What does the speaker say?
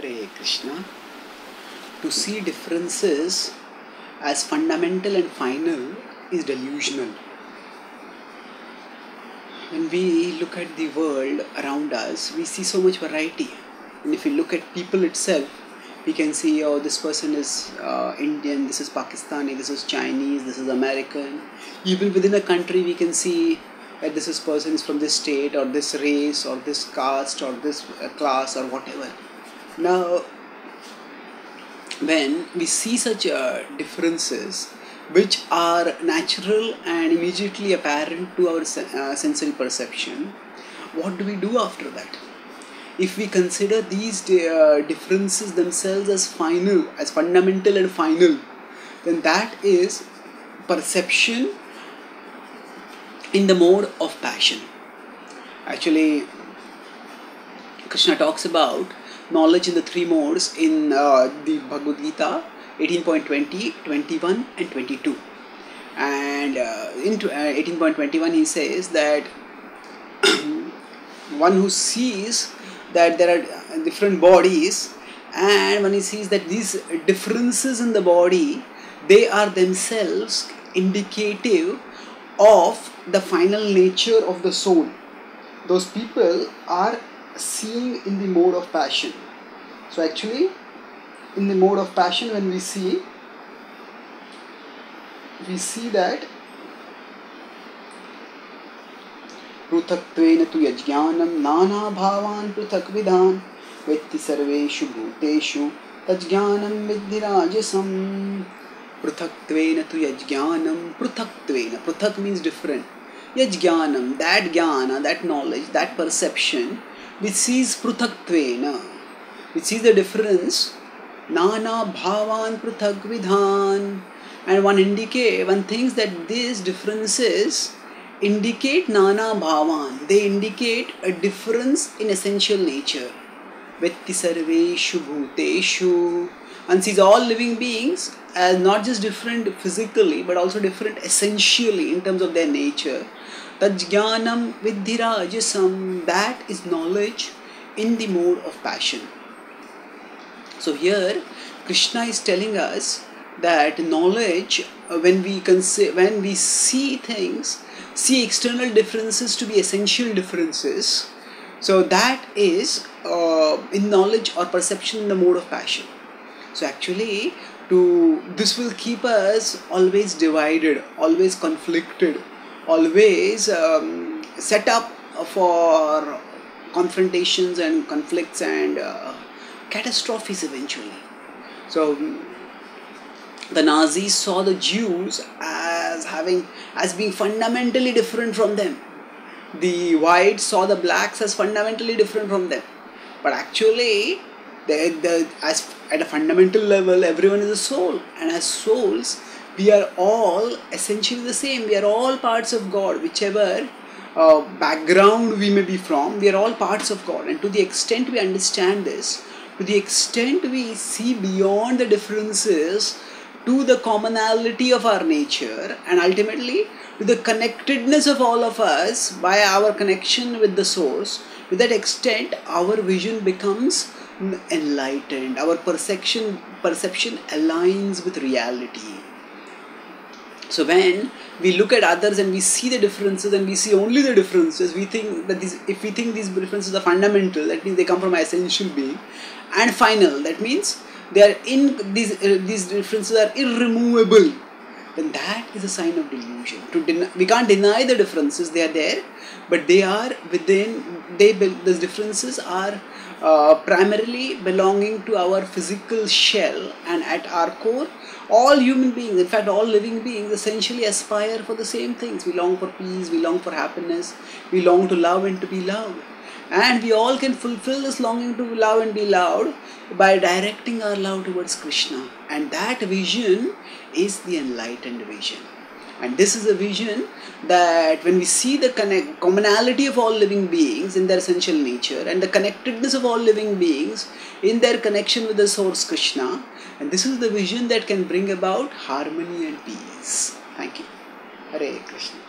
Hare Krishna. To see differences as fundamental and final is delusional. When we look at the world around us, we see so much variety. And if we look at people itself, we can see, oh, this person is Indian, this is Pakistani, this is Chinese, this is American. Even within a country, we can see that this person is from this state or this race or this caste or this class or whatever. Now, when we see such differences which are natural and immediately apparent to our sensory perception, what do we do after that? If we consider these differences themselves as final, as fundamental and final, then that is perception in the mode of passion. Actually, Krishna talks about knowledge in the three modes in the Bhagavad-gita 18.20, 21 and 22. And in 18.21 he says that one who sees that there are different bodies, and when he sees that these differences in the body, they are themselves indicative of the final nature of the soul. Those people are seeing in the mode of passion. So actually, in the mode of passion, when we see that पृथक्त्वेन तु यज्ञानं नाना भावान् पृथक् विधान् वेत्ति सर्वेषु भूतेषु तज्ज्ञानं विद्धि राजसम्. पृथक्त्वेन तु यज्ञानं पृथक्त्वेन. Pruthak means different. Yajnanam, that jnana, that knowledge, that perception, which sees pruthaktvena, which sees the difference, nana bhavan pruthak vidhan, and one thinks that these differences indicate nana bhavan, they indicate a difference in essential nature. Vetti sarveshu bhuteshu, and sees all living beings as not just different physically but also different essentially in terms of their nature. Tajjnanam viddhi rajasam, that is knowledge in the mode of passion. So here Krishna is telling us that knowledge, when we see things, see external differences to be essential differences, so that is in knowledge or perception in the mode of passion. So actually, this will keep us always divided, always conflicted, always set up for confrontations and conflicts and catastrophes eventually. So the Nazis saw the Jews as being fundamentally different from them. The whites saw the blacks as fundamentally different from them. But actually, at a fundamental level, everyone is a soul, and as souls, we are all essentially the same. We are all parts of God, whichever background we may be from. We are all parts of God, and to the extent we understand this, to the extent we see beyond the differences to the commonality of our nature, and ultimately to the connectedness of all of us by our connection with the source, to that extent our vision becomes enlightened, our perception aligns with reality. So when we look at others and we see the differences and we see only the differences, we think that if we think these differences are fundamental, that means they come from an essential being, and final, that means these differences are irremovable, then that is a sign of delusion. We can't deny the differences, they are there, but they are within, those differences are primarily belonging to our physical shell, and at our core, all human beings, in fact all living beings, essentially aspire for the same things. We long for peace, we long for happiness, we long to love and to be loved. And we all can fulfill this longing to love and be loved by directing our love towards Krishna. And that vision is the enlightened vision. And this is a vision that when we see the commonality of all living beings in their essential nature and the connectedness of all living beings in their connection with the source Krishna, and this is the vision that can bring about harmony and peace. Thank you. Hare Krishna.